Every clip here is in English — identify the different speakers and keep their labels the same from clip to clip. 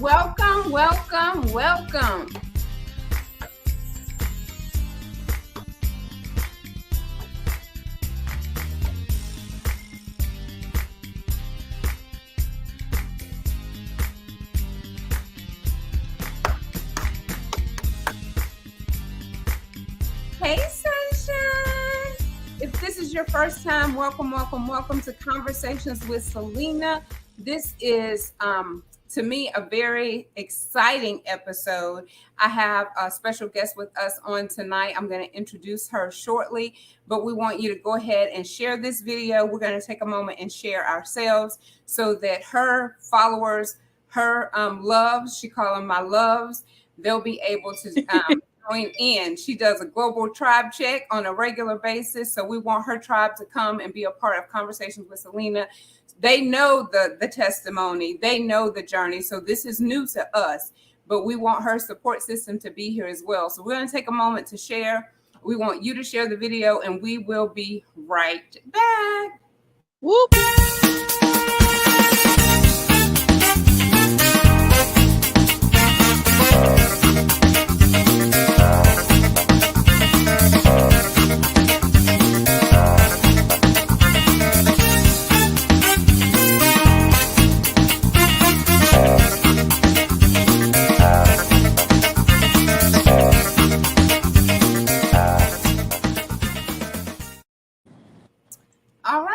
Speaker 1: Welcome, welcome, welcome. Hey, sunshine. If this is your first time, welcome, welcome, welcome to Conversations with Celena. This is, to me, a very exciting episode. I have a special guest with us on tonight. I'm going to introduce her shortly, but we want you to go ahead and share this video. We're going to take a moment and share ourselves so that her followers, her loves, she call them my loves, they'll be able to join in. She does a global tribe check on a regular basis. So we want her tribe to come and be a part of Conversations with Celena. They know the testimony, they know the journey. So this is new to us, but we want her support system to be here as well. So we're going to take a moment to share. We want you to share the video, and we will be right back.
Speaker 2: Whoop.
Speaker 1: All right.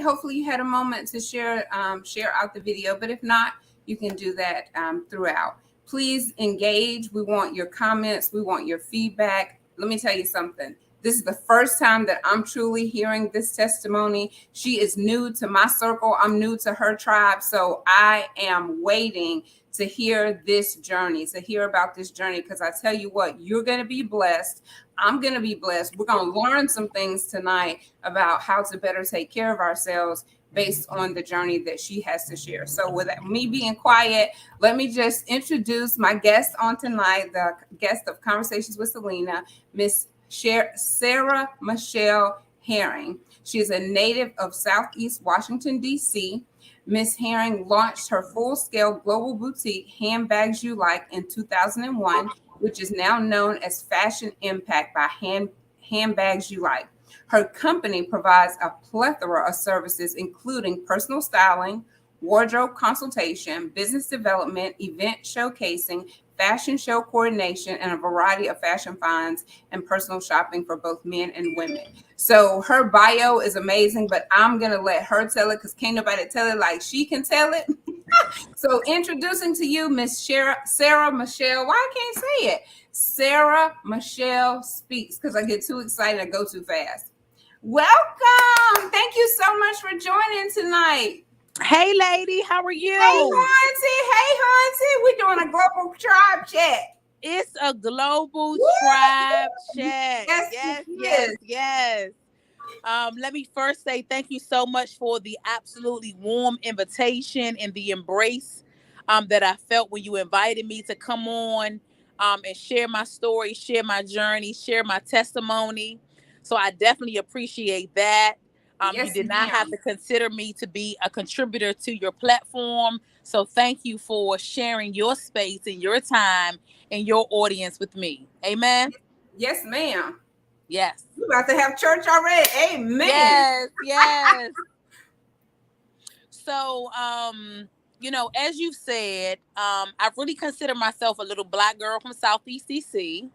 Speaker 1: Hopefully you had a moment to share out the video, but if not, you can do that throughout. Please engage. We want your comments. We want your feedback. Let me tell you something. This is the first time that I'm truly hearing this testimony. She is new to my circle. I'm new to her tribe. So I am waiting to hear this journey, to hear about this journey, because I tell you what, you're going to be blessed. I'm going to be blessed. We're going to learn some things tonight about how to better take care of ourselves based on the journey that she has to share. So with me being quiet, let me just introduce my guest on tonight, the guest of Conversations with Celena, Miss Sarah Michelle Herring. She is a native of Southeast Washington, D.C. Miss Herring launched her full-scale global boutique, Handbags You Like, in 2001, which is now known as Fashion Impact by Handbags You Like. Her company provides a plethora of services, including personal styling, wardrobe consultation, business development, event showcasing, fashion show coordination, and a variety of fashion finds and personal shopping for both men and women. So her bio is amazing, but I'm going to let her tell it because can't nobody tell it like she can tell it. So introducing to you, Miss Sarah Michelle. Why I can't say it? Sarah Michelle Speaks, because I get too excited, I go too fast. Welcome. Thank you so much for joining tonight.
Speaker 2: Hey, lady, how are you?
Speaker 1: Hey, Hunty. We're doing a global tribe check.
Speaker 2: It's a global tribe check. Yes. Let me first say thank you so much for the absolutely warm invitation and the embrace that I felt when you invited me to come on and share my story, share my journey, share my testimony. So I definitely appreciate that. You did not have to consider me to be a contributor to your platform. So thank you for sharing your space and your time and your audience with me. Amen.
Speaker 1: Yes, ma'am.
Speaker 2: Yes.
Speaker 1: You about to have church already. Amen.
Speaker 2: Yes. So, as you said, I really consider myself a little Black girl from Southeast DC.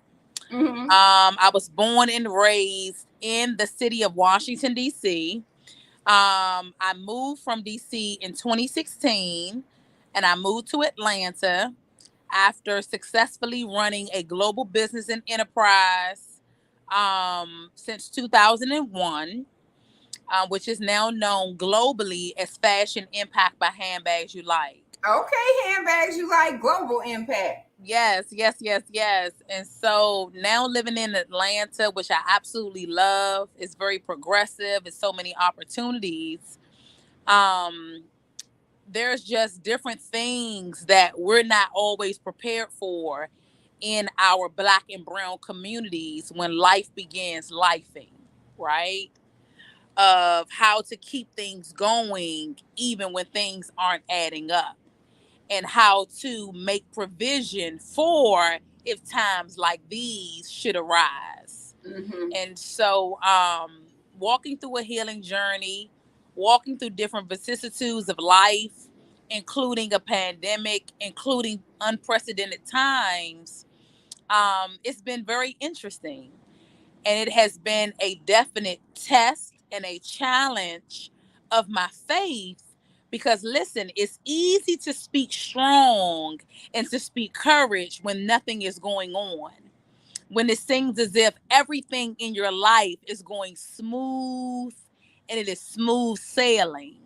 Speaker 1: Mm-hmm.
Speaker 2: I was born and raised in the city of Washington, D.C. I moved from D.C. in 2016, and I moved to Atlanta after successfully running a global business and enterprise since 2001, which is now known globally as Fashion Impact by Handbags You Like.
Speaker 1: Okay, Handbags You Like, global impact.
Speaker 2: Yes. And so now living in Atlanta, which I absolutely love, it's very progressive. It's so many opportunities. There's just different things that we're not always prepared for in our Black and brown communities when life begins lifing, right? Of how to keep things going even when things aren't adding up. and how to make provision for if times like these should arise.
Speaker 1: Mm-hmm.
Speaker 2: And so, walking through a healing journey, walking through different vicissitudes of life, including a pandemic, including unprecedented times, it's been very interesting. And it has been a definite test and a challenge of my faith. Because listen, it's easy to speak strong and to speak courage when nothing is going on, when it seems as if everything in your life is going smooth and it is smooth sailing.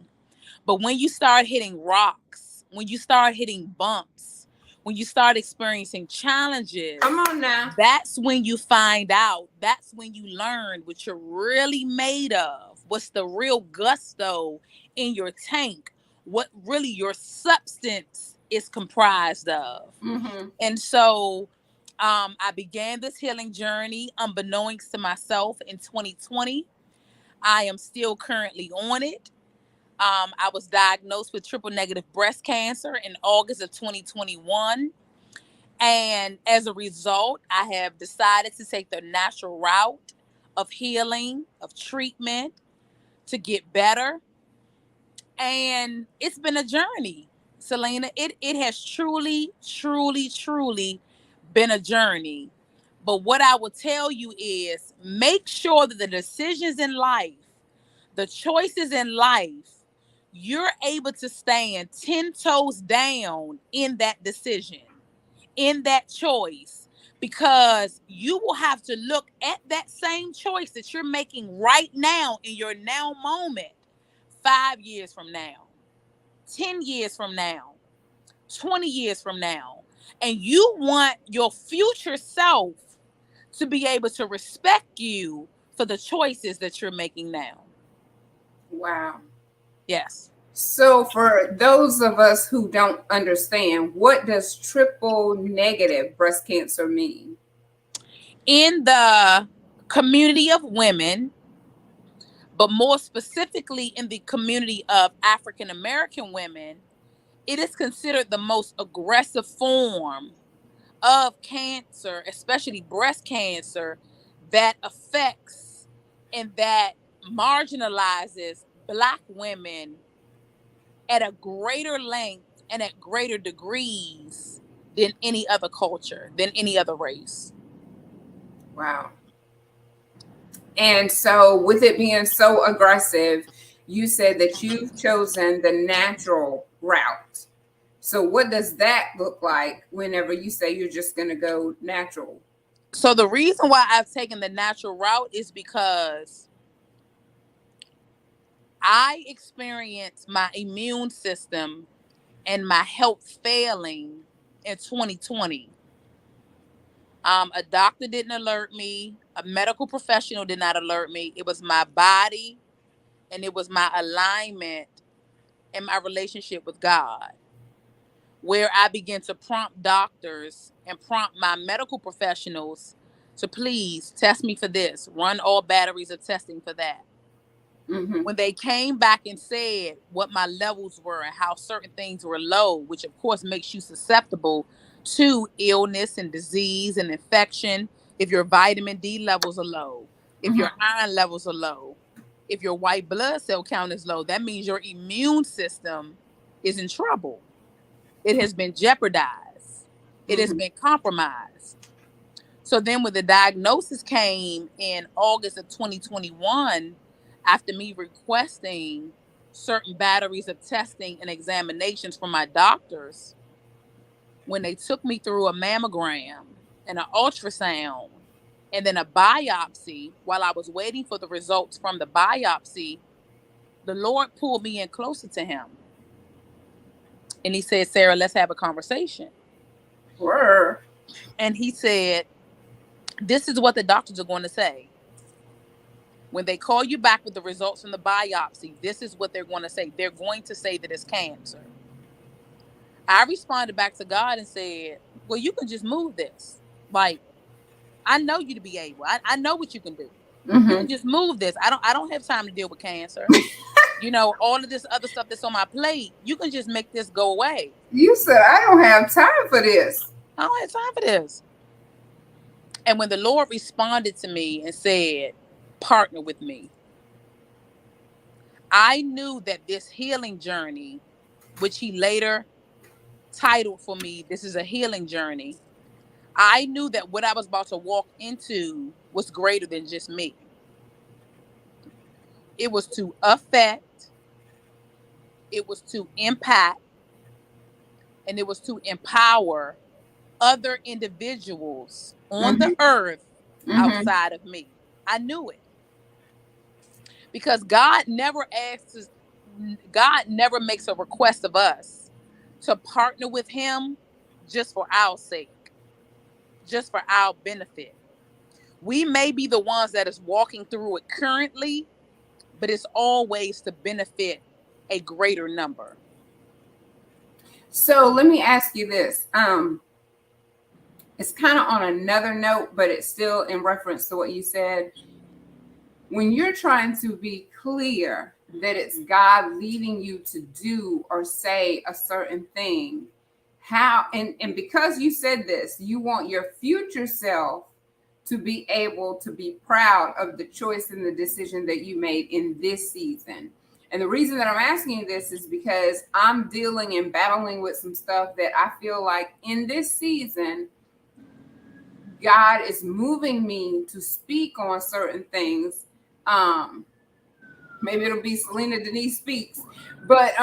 Speaker 2: But when you start hitting rocks, when you start hitting bumps, when you start experiencing challenges,
Speaker 1: come on now,
Speaker 2: that's when you find out, that's when you learn what you're really made of, what's the real gusto in your tank, what really your substance is comprised of.
Speaker 1: mm-hmm.
Speaker 2: And so I began this healing journey unbeknownst to myself in 2020. I am still currently on it. I was diagnosed with triple negative breast cancer in August of 2021. And as a result, I have decided to take the natural route of healing, of treatment, to get better. And it's been a journey, Celena. It has truly, truly, truly been a journey. But what I will tell you is make sure that the decisions in life, the choices in life, you're able to stand 10 toes down in that decision, in that choice, because you will have to look at that same choice that you're making right now in your now moment 5 years from now, 10 years from now, 20 years from now. And you want your future self to be able to respect you for the choices that you're making now.
Speaker 1: Wow.
Speaker 2: Yes.
Speaker 1: So, for those of us who don't understand, what does triple negative breast cancer mean?
Speaker 2: In the community of women, but more specifically in the community of African American women, it is considered the most aggressive form of cancer, especially breast cancer, that affects and that marginalizes Black women at a greater length and at greater degrees than any other culture, than any other race.
Speaker 1: Wow. And so, with it being so aggressive, you said that you've chosen the natural route. So, what does that look like whenever you say you're just going to go natural?
Speaker 2: So the reason why I've taken the natural route is because I experienced my immune system and my health failing in 2020. A doctor didn't alert me. A medical professional did not alert me. It was my body and it was my alignment and my relationship with God, where I began to prompt doctors and prompt my medical professionals to please test me for this, run all batteries of testing for that.
Speaker 1: Mm-hmm.
Speaker 2: When they came back and said what my levels were and how certain things were low, which of course makes you susceptible to illness and disease and infection, if your vitamin D levels are low, if your iron levels are low, if your white blood cell count is low, that means your immune system is in trouble. It has been jeopardized. It has been compromised. So then when the diagnosis came in August of 2021, after me requesting certain batteries of testing and examinations from my doctors, when they took me through a mammogram and an ultrasound and then a biopsy, while I was waiting for the results from the biopsy, the Lord pulled me in closer to him. And he said, Sarah, let's have a conversation.
Speaker 1: Word.
Speaker 2: And he said, this is what the doctors are going to say. When they call you back with the results from the biopsy, this is what they're going to say. They're going to say that it's cancer. I responded back to God and said, well, you can just move this. Like, I know you to be able. I know what you can do. You can just move this. I don't have time to deal with cancer. You know, all of this other stuff that's on my plate, you can just make this go away.
Speaker 1: You said, I don't have time for this.
Speaker 2: I don't have time for this. And when the Lord responded to me and said, partner with me, I knew that this healing journey, which he later titled for me, this is a healing journey. I knew that what I was about to walk into was greater than just me. It was to affect, it was to impact, and it was to empower other individuals on the earth outside of me. I knew it. Because God never makes a request of us to partner with him just for our sake, just for our benefit. We may be the ones that is walking through it currently, but it's always to benefit a greater number.
Speaker 1: So let me ask you this. It's kind of on another note, but it's still in reference to what you said. When you're trying to be clear that it's God leading you to do or say a certain thing, how, and because you said this, you want your future self to be able to be proud of the choice and the decision that you made in this season. And the reason that I'm asking you this is because I'm dealing and battling with some stuff that I feel like in this season, God is moving me to speak on certain things. Maybe it'll be Celena10 speaks, but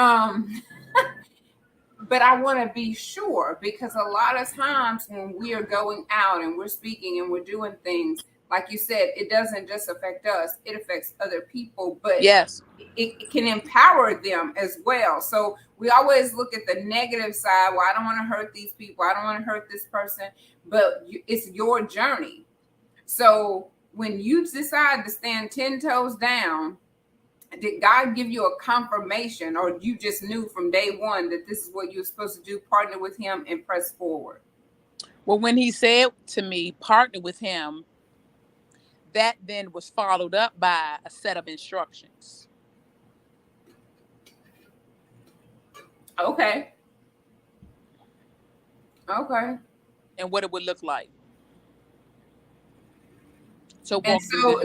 Speaker 1: but I want to be sure, because a lot of times when we are going out and we're speaking and we're doing things, like you said, it doesn't just affect us, it affects other people, but
Speaker 2: yes,
Speaker 1: it can empower them as well. So we always look at the negative side. Well, I don't want to hurt these people, I don't want to hurt this person, but it's your journey. So when you decide to stand 10 toes down, did God give you a confirmation, or you just knew from day one that this is what you were supposed to do, partner with him and press forward?
Speaker 2: Well, when he said to me, partner with him, that then was followed up by a set of instructions.
Speaker 1: Okay. And
Speaker 2: what it would look like.
Speaker 1: So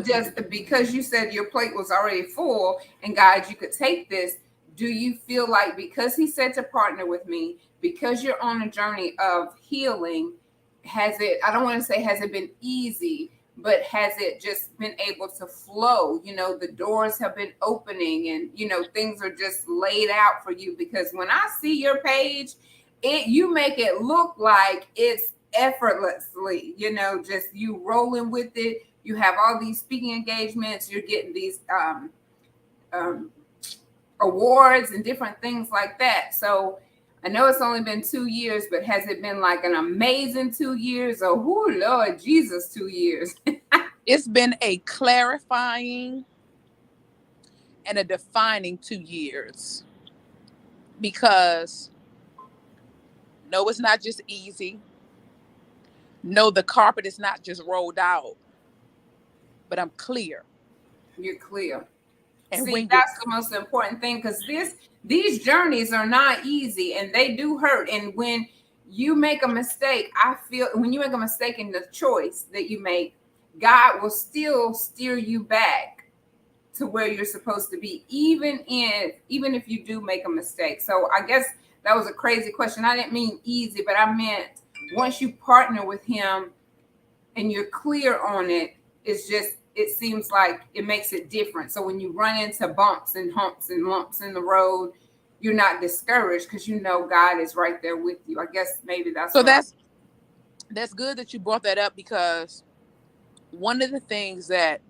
Speaker 1: just because you said your plate was already full and God, you could take this, do you feel like because he said to partner with me, because you're on a journey of healing, has it, I don't want to say has it been easy, but has it just been able to flow? You know, the doors have been opening and, you know, things are just laid out for you. Because when I see your page, you make it look like it's effortlessly, you know, just you rolling with it. You have all these speaking engagements. You're getting these awards and different things like that. So I know it's only been 2 years, but has it been like an amazing 2 years? Or, oh, Lord Jesus, 2 years?
Speaker 2: It's been a clarifying and a defining 2 years. Because no, it's not just easy. No, the carpet is not just rolled out. But I'm clear.
Speaker 1: You're clear.
Speaker 2: And
Speaker 1: see, that's the most important thing, because these journeys are not easy and they do hurt. And when you make a mistake, I feel when you make a mistake in the choice that you make, God will still steer you back to where you're supposed to be, even if you do make a mistake. So I guess that was a crazy question. I didn't mean easy, but I meant once you partner with him and you're clear on it, it's just, it seems like it makes it different. So when you run into bumps and humps and lumps in the road, you're not discouraged because you know God is right there with you. I guess maybe that's
Speaker 2: so that's good that you brought that up, because one of the things that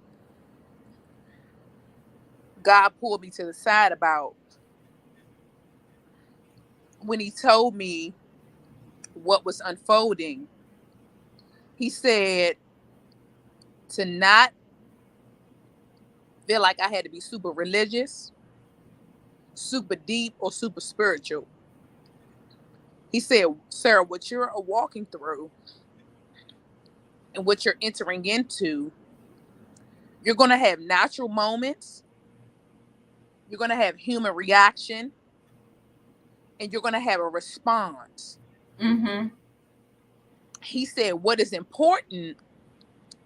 Speaker 2: God pulled me to the side about when he told me what was unfolding, he said to not feel like I had to be super religious, super deep, or super spiritual. He said, Sarah, what you're walking through and what you're entering into, you're going to have natural moments you're going to have human reaction, and you're going to have a response.
Speaker 1: Mm-hmm.
Speaker 2: He said, what is important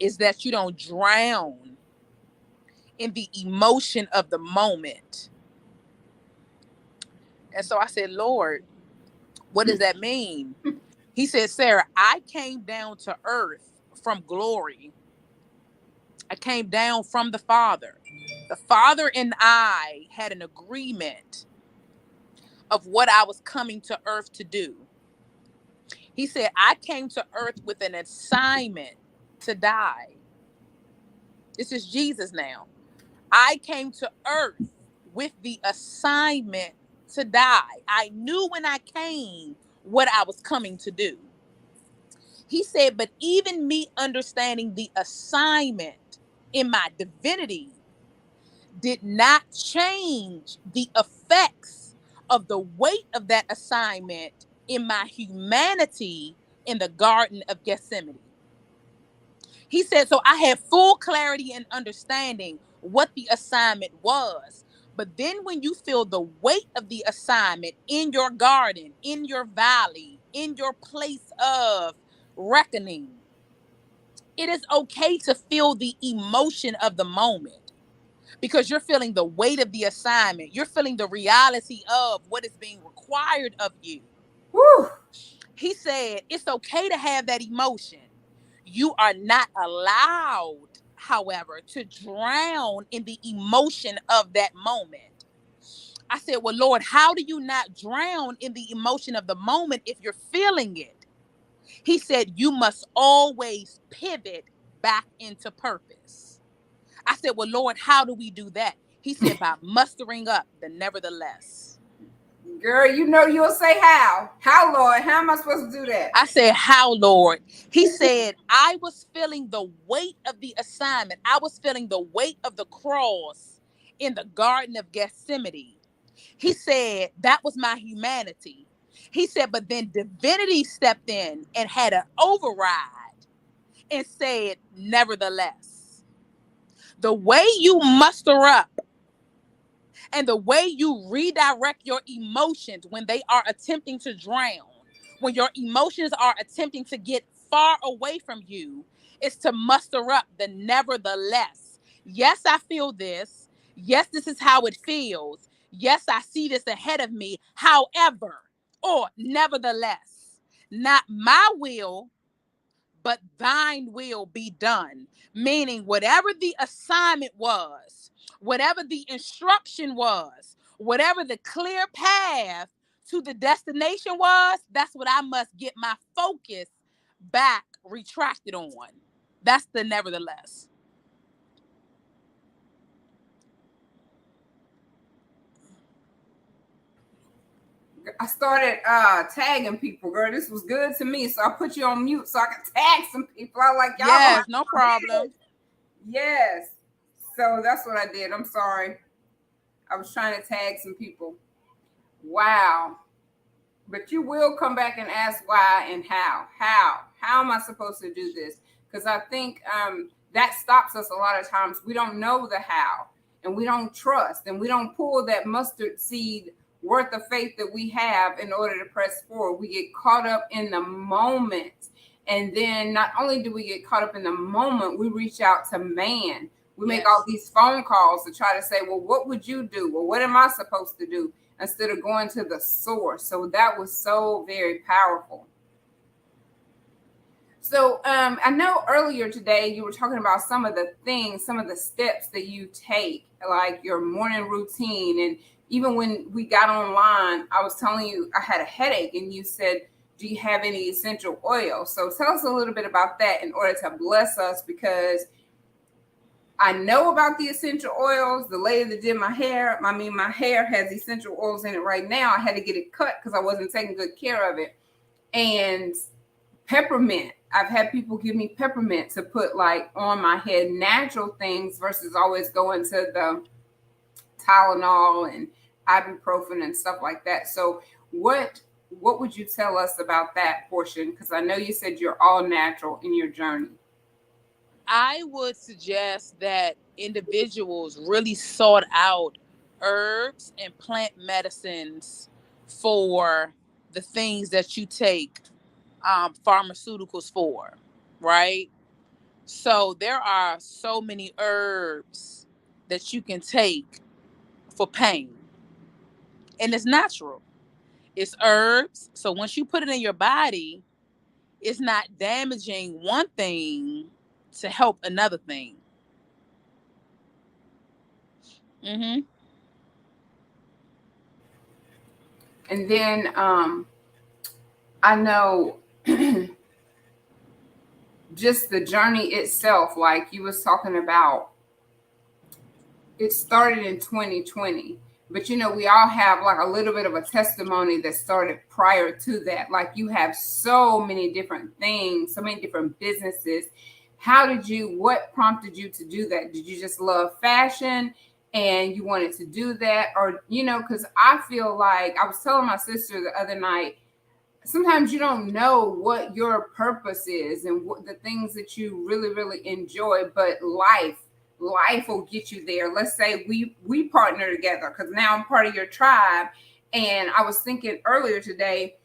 Speaker 2: is that you don't drown in the emotion of the moment. And so I said, Lord, what does that mean? He said, Sarah, I came down to earth from glory. I came down from the Father. The Father and I had an agreement of what I was coming to earth to do. He said, I came to earth with an assignment to die. This is Jesus now. I came to earth with the assignment to die. I knew when I came what I was coming to do. He said, but even me understanding the assignment in my divinity did not change the effects of the weight of that assignment in my humanity in the Garden of Gethsemane. He said, so I had full clarity and understanding what the assignment was. But then when you feel the weight of the assignment in your garden, in your valley, in your place of reckoning, it is okay to feel the emotion of the moment because you're feeling the weight of the assignment. You're feeling the reality of what is being required of you.
Speaker 1: Woo.
Speaker 2: He said, it's okay to have that emotion. You are not allowed, however, to drown in the emotion of that moment. I said, well, Lord, how do you not drown in the emotion of the moment if you're feeling it? He said, you must always pivot back into purpose. I said, well, Lord, how do we do that? He said, by mustering up the nevertheless.
Speaker 1: Girl, you know you'll say how. How, Lord? How am I supposed to do that?
Speaker 2: I said, how, Lord? He said, I was feeling the weight of the assignment. I was feeling the weight of the cross in the Garden of Gethsemane. He said, that was my humanity. He said, but then divinity stepped in and had an override and said, nevertheless. The way you muster up and the way you redirect your emotions when they are attempting to drown, when your emotions are attempting to get far away from you, is to muster up the nevertheless. Yes, I feel this. Yes, this is how it feels. Yes, I see this ahead of me. However, or nevertheless, not my will, but thine will be done. Meaning, whatever the assignment was, whatever the instruction was, whatever the clear path to the destination was, that's what I must get my focus back retracted on. That's the nevertheless.
Speaker 1: I started tagging people, girl. This was good to me. So I put you on mute so I could tag some people. I like, y'all.
Speaker 2: Yes, no problem.
Speaker 1: Yes. So that's what I did. I'm sorry. I was trying to tag some people. Wow. But you will come back and ask why and how. How am I supposed to do this? Because I think that stops us a lot of times. We don't know the how, and we don't trust, and we don't pull that mustard seed worth of faith that we have in order to press forward. We get caught up in the moment. And then not only do we get caught up in the moment, we reach out to man. We make all these phone calls to try to say, well, what would you do? Well, what am I supposed to do? Instead of going to the source. So that was so very powerful. So I know earlier today you were talking about some of the things, some of the steps that you take, like your morning routine. And even when we got online, I was telling you I had a headache and you said, do you have any essential oil? So tell us a little bit about that in order to bless us, because I know about the essential oils. The lady that did my hair, my hair has essential oils in it right now. I had to get it cut because I wasn't taking good care of it. And peppermint. I've had people give me peppermint to put like on my head, natural things versus always going to the Tylenol and ibuprofen and stuff like that. So what would you tell us about that portion? Because I know you said you're all natural in your journey.
Speaker 2: I would suggest that individuals really sought out herbs and plant medicines for the things that you take pharmaceuticals for, right? So there are so many herbs that you can take for pain, and it's natural. It's herbs. So once you put it in your body, it's not damaging one thing to help another thing. Mm-hmm.
Speaker 1: And then I know just the journey itself, like you was talking about, it started in 2020. But we all have like a little bit of a testimony that started prior to that. Like you have so many different things, so many different businesses. What prompted you to do that? Did you just love fashion and you wanted to do that? Or, because I feel like I was telling my sister the other night, sometimes you don't know what your purpose is and what the things that you really really enjoy, but life will get you there. Let's say we partner together, because now I'm part of your tribe. And I was thinking earlier today,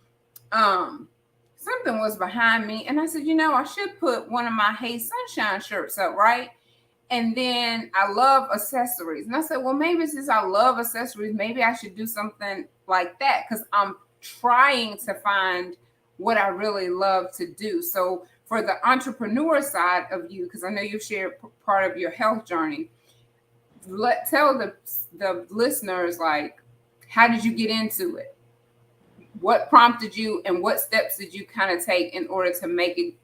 Speaker 1: something was behind me and I said, I should put one of my Hey Sunshine shirts up, right? And then I love accessories. And I said, well, maybe since I love accessories, maybe I should do something like that, because I'm trying to find what I really love to do. So for the entrepreneur side of you, because I know you shared part of your health journey, tell the listeners, like, how did you get into it? What prompted you, and what steps did you kind of take in order to make it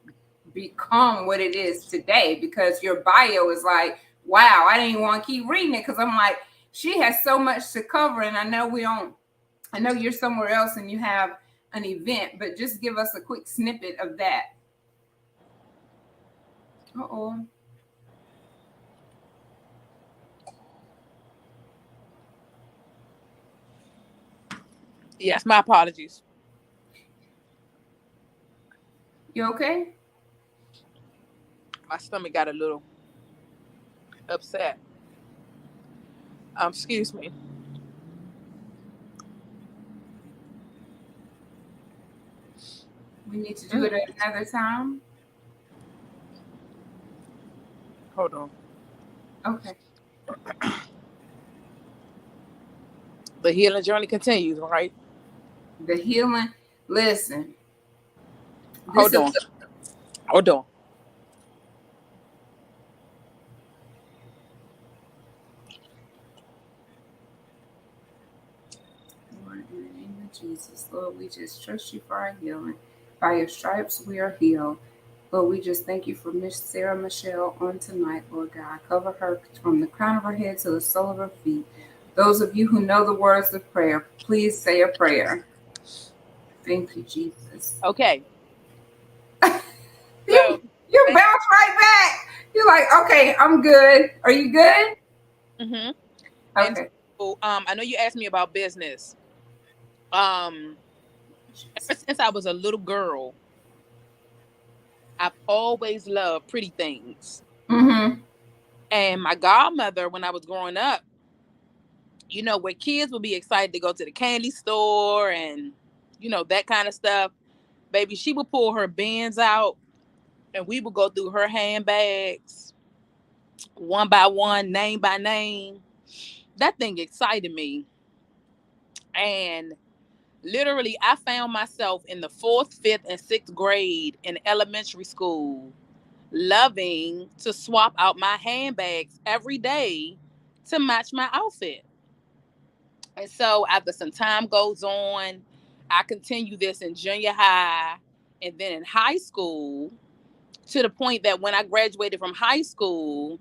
Speaker 1: become what it is today? Because your bio is like, wow, I didn't even want to keep reading it, because I'm like, she has so much to cover. And I know you're somewhere else and you have an event, but just give us a quick snippet of that. Uh-oh.
Speaker 2: Yes, my apologies.
Speaker 1: You okay?
Speaker 2: My stomach got a little upset. Excuse me.
Speaker 1: We need to do it at another time.
Speaker 2: Hold on.
Speaker 1: Okay.
Speaker 2: The healing journey continues, right?
Speaker 1: The healing. Listen.
Speaker 2: Hold on. Hold on.
Speaker 1: Lord, in the name of Jesus, Lord, we just trust you for our healing. By your stripes, we are healed. Lord, we just thank you for Miss Sarah Michelle on tonight, Lord God. Cover her from the crown of her head to the sole of her feet. Those of you who know the words of prayer, please say a prayer. Thank you, Jesus.
Speaker 2: Okay.
Speaker 1: you bounce right back. You're like, okay, I'm good. Are you good?
Speaker 2: Mm-hmm.
Speaker 1: Okay.
Speaker 2: And so, I know you asked me about business. Ever since I was a little girl, I've always loved pretty things.
Speaker 1: Mm-hmm.
Speaker 2: And my godmother, when I was growing up, where kids would be excited to go to the candy store and, that kind of stuff. Baby, she would pull her bins out and we would go through her handbags one by one, name by name. That thing excited me. And literally, I found myself in the 4th, 5th, and 6th grade in elementary school loving to swap out my handbags every day to match my outfit. And so after some time goes on, I continue this in junior high and then in high school, to the point that when I graduated from high school,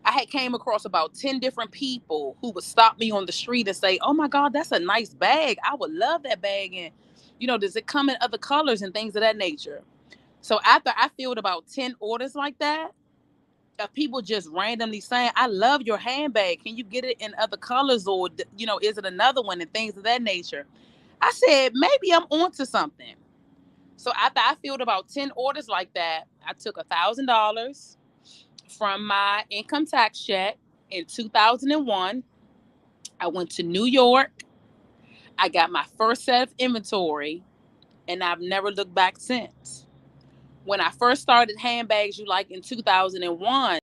Speaker 2: I had came across about 10 different people who would stop me on the street and say, oh my God, that's a nice bag. I would love that bag. And, does it come in other colors and things of that nature? So after I filled about 10 orders like that, of people just randomly saying, I love your handbag. Can you get it in other colors, or, is it another one, and things of that nature? I said, maybe I'm onto something. So after I filled about 10 orders like that, I took $1,000 from my income tax check in 2001, I went to New York. I got my first set of inventory, and I've never looked back since. When I first started Handbags You Like in 2001,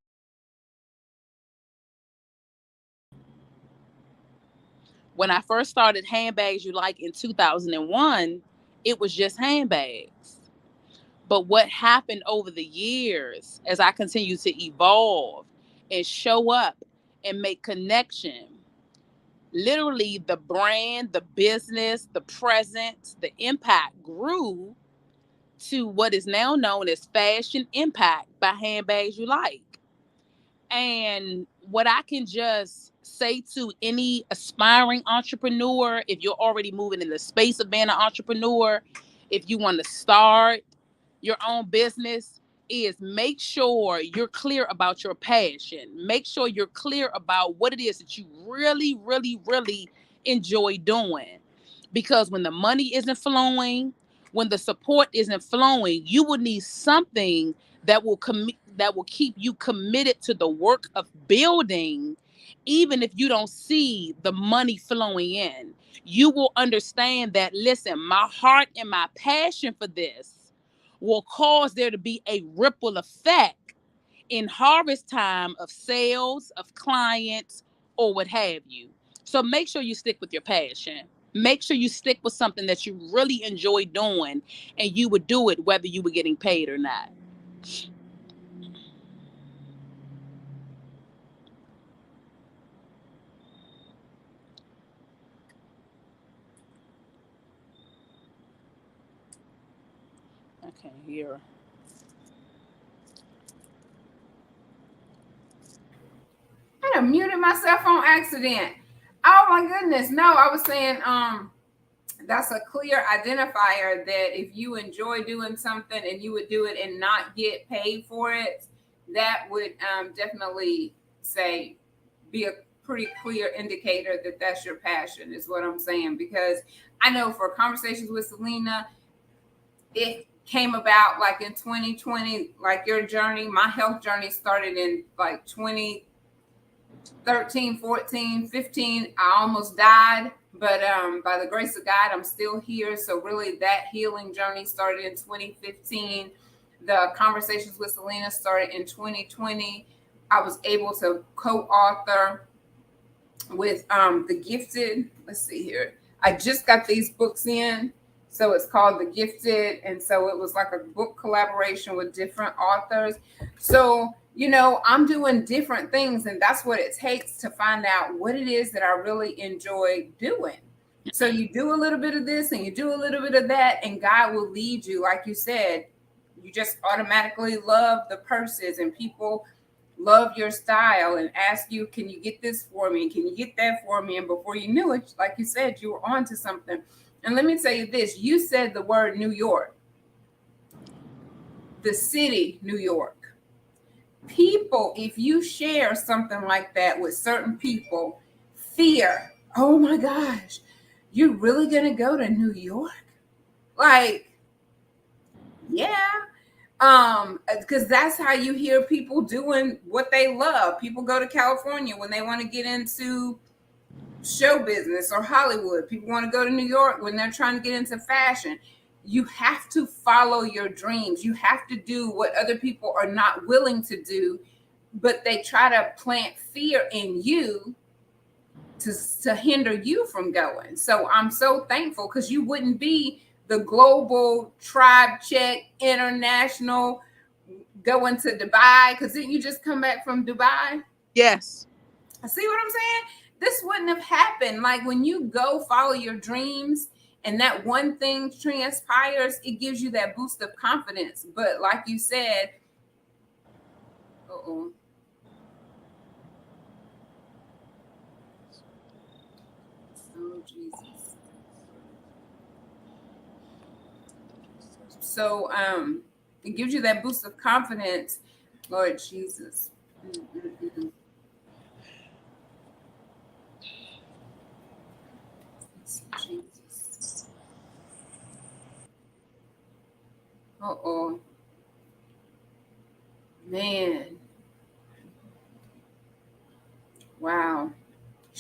Speaker 2: it was just handbags. But what happened over the years as I continue to evolve and show up and make connection, literally the brand, the business, the presence, the impact grew to what is now known as Fashion Impact by Handbags You Like. And what I can just say to any aspiring entrepreneur, if you're already moving in the space of being an entrepreneur, if you want to start your own business, is make sure you're clear about your passion. Make sure you're clear about what it is that you really, really, really enjoy doing. Because when the money isn't flowing, when the support isn't flowing, you will need something that will keep you committed to the work of building, even if you don't see the money flowing in. You will understand that, listen, my heart and my passion for this will cause there to be a ripple effect in harvest time of sales, of clients, or what have you. So make sure you stick with your passion. Make sure you stick with something that you really enjoy doing, and you would do it whether you were getting paid or not. Okay, here.
Speaker 1: I done muted myself on accident. Oh my goodness. No, I was saying that's a clear identifier that if you enjoy doing something and you would do it and not get paid for it, that would definitely say be a pretty clear indicator that that's your passion, is what I'm saying. Because I know for Conversations with Celena, it came about like in 2020, like your journey. My health journey started in like 2013, 14, 15. I almost died, but by the grace of God, I'm still here. So really that healing journey started in 2015. The Conversations with Celena started in 2020. I was able to co-author with The Gifted. Let's see here. I just got these books in. So it's called The Gifted. And so it was like a book collaboration with different authors. So, you know, I'm doing different things, and that's what it takes to find out what it is that I really enjoy doing. So you do a little bit of this and you do a little bit of that, and God will lead you. Like you said, you just automatically love the purses, and people love your style and ask you, can you get this for me? Can you get that for me? And before you knew it, like you said, you were on to something. And let me tell you this, you said the word New York, the city, New York. People, if you share something like that with certain people, fear, oh my gosh, you're really going to go to New York? Like, yeah, because that's how you hear people doing what they love. People go to California when they want to get into show business or Hollywood. People want to go to New York when they're trying to get into fashion. You have to follow your dreams. You have to do what other people are not willing to do, but they try to plant fear in you to hinder you from going. So I'm so thankful, because you wouldn't be the global tribe check international going to Dubai, because didn't you just come back from Dubai?
Speaker 2: Yes.
Speaker 1: I see what I'm saying. This wouldn't have happened. Like when you go follow your dreams and that one thing transpires, it gives you that boost of confidence. But like you said, oh Jesus. So it gives you that boost of confidence, Lord Jesus. Jesus. Oh man. Wow.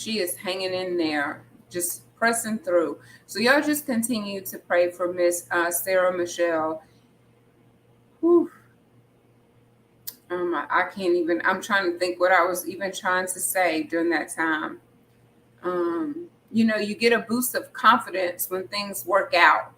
Speaker 1: She is hanging in there, just pressing through. So y'all just continue to pray for Miss Sarah Michelle. Whew. I can't even, I'm trying to think what I was even trying to say during that time. You know, you get a boost of confidence when things work out.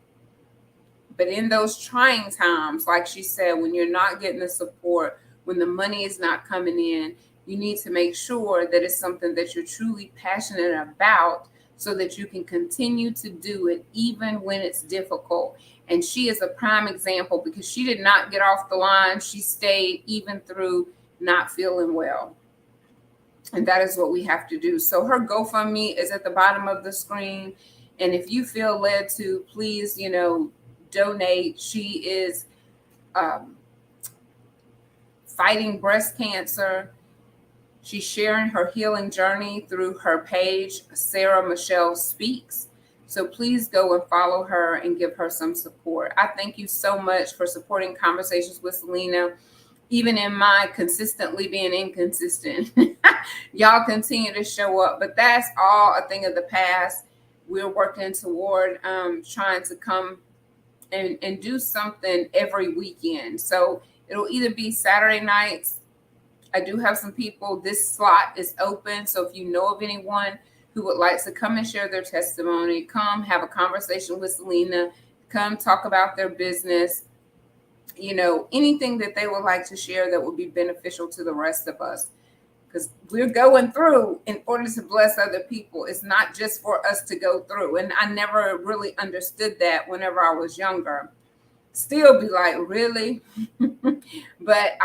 Speaker 1: But in those trying times, like she said, when you're not getting the support, when the money is not coming in, you need to make sure that it's something that you're truly passionate about so that you can continue to do it even when it's difficult. And she is a prime example because she did not get off the line. She stayed even through not feeling well. And that is what we have to do. So her GoFundMe is at the bottom of the screen. And if you feel led to, please, you know, donate. She is fighting breast cancer. She's sharing her healing journey through her page, Sarah Michelle Speaks. So please go and follow her and give her some support. I thank you so much for supporting Conversations with Celena, even in my consistently being inconsistent. Y'all continue to show up, but that's all a thing of the past. We're working toward trying to come and do something every weekend. So it'll either be Saturday nights. I do have some people, this slot is open. So if you know of anyone who would like to come and share their testimony, come have a conversation with Celena, come talk about their business, you know, anything that they would like to share that would be beneficial to the rest of us. Because we're going through in order to bless other people. It's not just for us to go through. And I never really understood that whenever I was younger. Still be like, really? But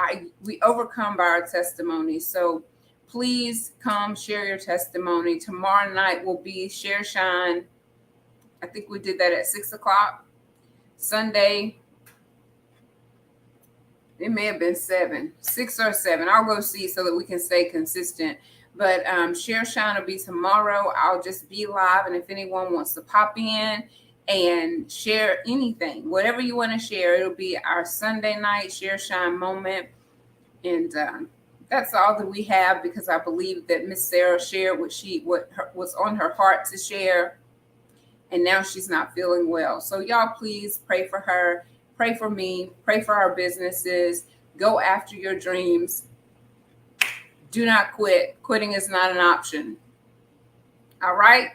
Speaker 1: we overcome by our testimony. So please come share your testimony. Tomorrow night will be Share Shine. I think we did that at 6:00. Sunday, it may have been 6 or 7. I'll go see so that we can stay consistent. But Share Shine will be tomorrow. I'll just be live. And if anyone wants to pop in and share anything, whatever you want to share, it'll be our Sunday night Share Shine moment. And that's all that we have, because I believe that Miss Sarah shared what was on her heart to share. And now she's not feeling well. So y'all please pray for her. Pray for me. Pray for our businesses. Go after your dreams. Do not quit. Quitting is not an option. All right?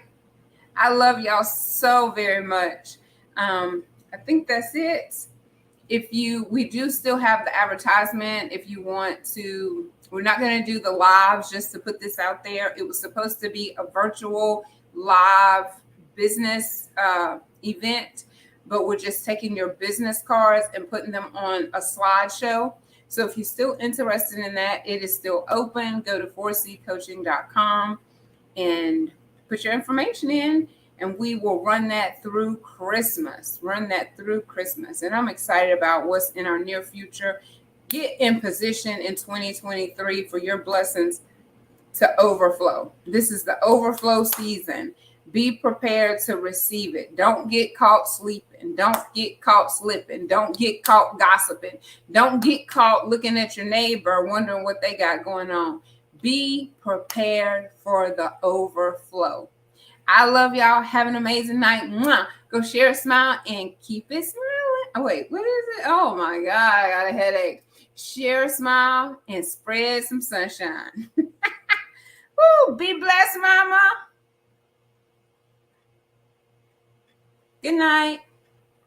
Speaker 1: I love y'all so very much. I think that's it. We do still have the advertisement. If you want to, we're not going to do the lives, just to put this out there. It was supposed to be a virtual live business event, but we're just taking your business cards and putting them on a slideshow. So if you're still interested in that, it is still open. Go to 4ccoaching.com and put your information in, and we will run that through Christmas. And I'm excited about what's in our near future. Get in position in 2023 for your blessings to overflow. This is the overflow season. Be prepared to receive it. Don't get caught sleeping. Don't get caught slipping. Don't get caught gossiping. Don't get caught looking at your neighbor wondering what they got going on. Be prepared for the overflow. I love y'all. Have an amazing night. Mwah. Go share a smile and keep it smiling. Oh, wait, what is it? Oh, my God. I got a headache. Share a smile and spread some sunshine. Woo, be blessed, mama. Good night.